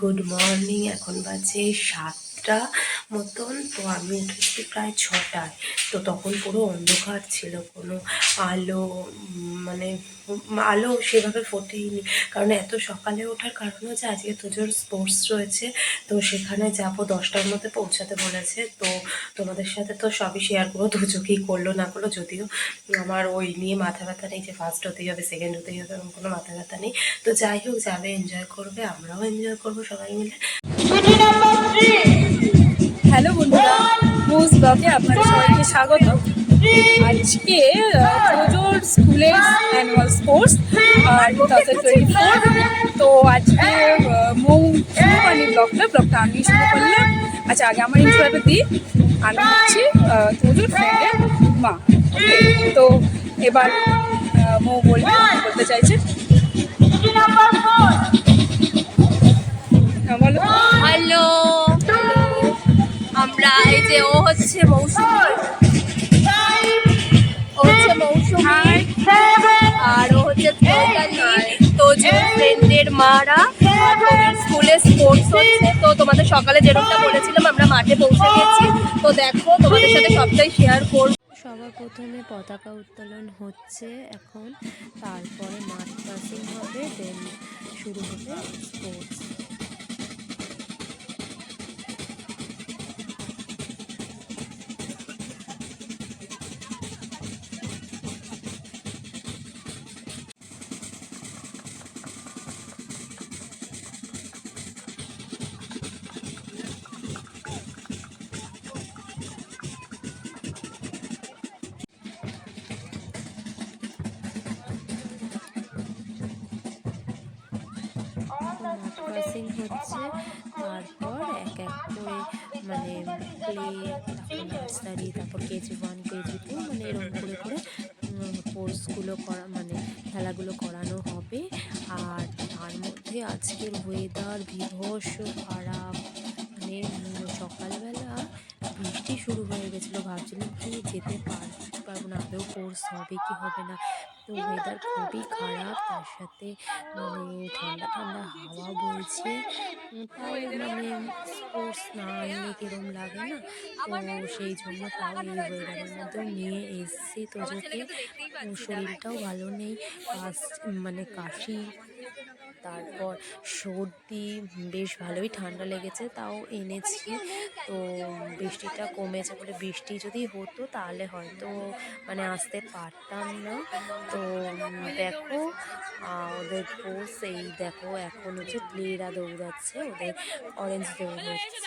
Good morning. এখন বাজে 7টা মতন। তো আমি উঠেছি প্রায় 6টায়। তো তখন পুরো অন্ধকার ছিল, কোনো আলো মানে আলো সেভাবে ফোটেইনি। কারণ এত সকালে ওঠার কারণ হচ্ছে আজকে তোজোর স্পোর্টস রয়েছে, তো সেখানে যাবো, 10টার মধ্যে পৌঁছাতে বলেছে। তো তোমাদের সাথে তো সবই শেয়ার করবো, তোজো কী করলো না করলো। যদিও আমার ওই নিয়ে মাথা ব্যথা নেই যে ফার্স্ট হতেই হবে সেকেন্ড হতেই হবে, এরকম কোনো মাথা ব্যথা নেই। তো যাই হোক, যাবে, এনজয় করবে, আমরাও এনজয় করবো সবাই মিলে। হ্যালো বন্ধুরা, মোজ ব্লগে আপনাদের সবাইকে স্বাগত। আজকে তোজোর স্কুলের অ্যানুয়াল স্পোর্টস 2024। তো আজকে মৌ শুরু করেনি ব্লগটা আমি শুরু করলাম। আচ্ছা, আগে আমার ইন্ট্রোটা দিই। আমি হচ্ছি তোজোর ফ্রেন্ডের মা। ওকে, তো এবার মৌ বলতে চাইছে। বলো। হ্যালো, আমরা এই যে ও হচ্ছে মৌসুমী, আর ও হচ্ছে তোজোর ফ্রেন্ডের মারা। স্কুলে স্পোর্টস হচ্ছে, তো তোমাদের সকালে যেরকমটা বলেছিলাম আমরা মাঠে পৌঁছে গেছি। তো দেখো, তোমাদের সাথে সবটাই শেয়ার করবো। সবার প্রথমে পতাকা উত্তোলন হচ্ছে এখন, তারপরে মাঠ পাসিং হবে, দেন শুরু হবে স্পোর্টস। পাসিং হচ্ছে, তারপর এক এক করে মানে প্লে, তারপর নার্সারি, তারপর KG1 KG2, মানে এরকম করে করে কোর্সগুলো করা, মানে খেলাগুলো করানো হবে। আর তার মধ্যে আজকের ওয়েদার বিভৎস খারাপ, মানে সকালবেলা বৃষ্টি শুরু হয়ে গেছিলো, ভাবছিলাম কি যেতে পারবো না, আদৌ কোর্স হবে কি হবে না। তো ওয়েদার খুবই খারাপ, তার সাথে মানে ঠান্ডা ঠান্ডা হাওয়া বইছে। তাই মানে স্পোর্টস না আনলে কিরম লাগে না। তো সেই জন্য তাও এই ওয়েদারের মধ্যেও নিয়ে এসছি তোজোকে। শরীরটাও ভালো নেই, মানে কাশি, তারপর সর্দি, বেশ ভালোই ঠান্ডা লেগেছে, তাও এনেছি। তো বৃষ্টিটা কমেছে বলে, বৃষ্টি যদি হতো তাহলে হয়তো মানে আসতে পারতাম না। তো দেখো ওদের কোর্স, এই দেখো এখন হচ্ছে প্লেরা দৌড়াচ্ছে, ওদের অরেঞ্জ দৌড়াচ্ছে,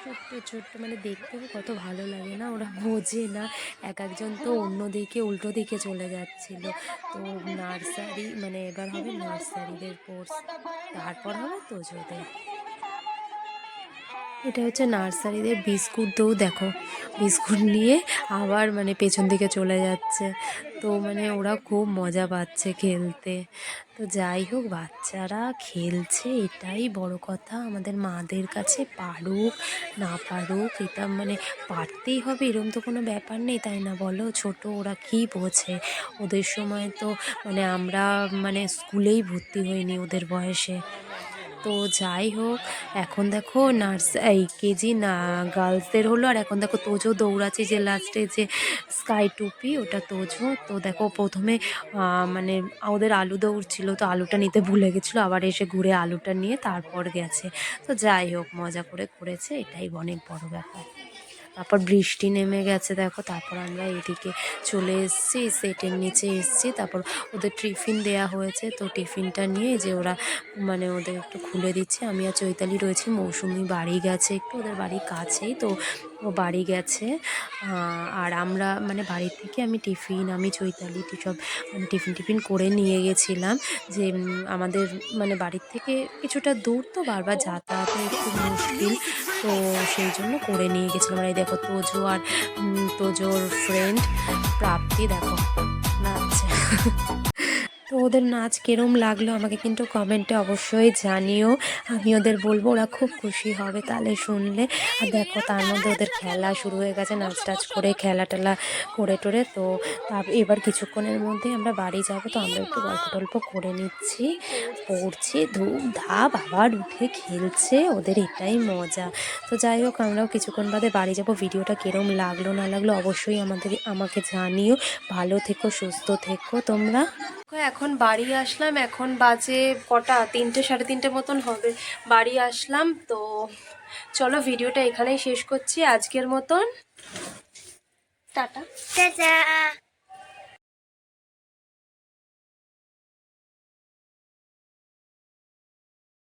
ছোট্ট ছোট্ট, মানে দেখতেও কত ভালো লাগে না, ওরা বোঝে না। একজন তো অন্য দিকে উল্টো দিকে চলে যাচ্ছিল। তো নার্সারি, মানে এবার হবে নার্সারিদের কোর্স, তারপর হবে তোজোদের। এটা হচ্ছে নার্সারিদের বিস্কুট। তো দেখো বিস্কুট নিয়ে আবার মানে পেছন দিকে চলে যাচ্ছে। তো মানে ওরা খুব মজা পাচ্ছে খেলতে। তো যাই হোক, বাচ্চারা খেলছে, এটাই বড় কথা। আমাদের মাদের কাছে পারুক না পারুক, এটা মানে পারতেই হবে এরকম তো কোনো ব্যাপার নেই, তাই না বলো? ছোট, ওরা কি বোঝে? ওদের সময় তো মানে আমরা মানে স্কুলেই ভর্তি হইনি ওদের বয়সে। তো যাই হোক, এখন দেখো এই কেজি না গার্লসদের হলো, আর এখন দেখো তোজো দৌড়াচ্ছে, যে লাস্টে যে স্কাই টুপি, ওটা তোজো। তো দেখো প্রথমে মানে ওদের আলু দৌড় ছিল, তো আলুটা নিতে ভুলে গেছিলো, আবার এসে ঘুরে আলুটা নিয়ে তারপর গেছে। তো যাই হোক, মজা করে করেছে, এটাই অনেক বড় ব্যাপার। তারপর বৃষ্টি নেমে গেছে দেখো, তারপর আমরা এদিকে চলে এসেছি, সেটের নিচে এসেছি। তারপর ওদের টিফিন দেয়া হয়েছে, তো টিফিনটা নিয়ে যে ওরা মানে ওদের একটু খুলে দিচ্ছে। আমি আর চৈতালি রয়েছি, মৌসুমি বাড়ি গেছে একটু, ওদের বাড়ির কাছেই। তো ও বাড়ি গেছে। আর আমরা মানে বাড়ি থেকে আমি চৈতালি সব মানে টিফিন করে নিয়ে গেছিলাম, যে আমাদের মানে বাড়ির থেকে কিছুটা দূর, তো বারবার যাতায়াতে একটু মুশকিল, তো সেই জন্য করে নিয়ে গেছিলাম। আর এই দেখো তোজো আর তোজোর ফ্রেন্ড প্রাপ্তি দেখো নাচছে। তো ওদের নাচ কেরম লাগলো আমাকে কিন্তু কমেন্টে অবশ্যই জানিও, আমি ওদের বলবো, ওরা খুব খুশি হবে তাহলে শুনলে। আর দেখো তার মধ্যে ওদের খেলা শুরু হয়ে গেছে, নাচ টাচ করে খেলা টেলা করে টোরে। তো এবার কিছুক্ষণের মধ্যে আমরা বাড়ি যাব, তো আমরা একটু গল্প টল্প করে নিচ্ছি, পড়ছি, ধূপ ধাপ আবার উঠে খেলছে, ওদের এটাই মজা। তো যাই হোক আমরাও কিছুক্ষণ বাদে বাড়ি যাব। ভিডিওটা কিরম লাগলো না লাগলো অবশ্যই আমাকে জানিও। ভালো থেকো, সুস্থ থেকো তোমরা। এখন বাড়ি আসলাম, এখন বাজে কটা, 3টে 3:30 মতন হবে। বাড়ি আসলাম, তো চলো ভিডিওটা এখানেই শেষ করছি আজকের মতন। টাটা।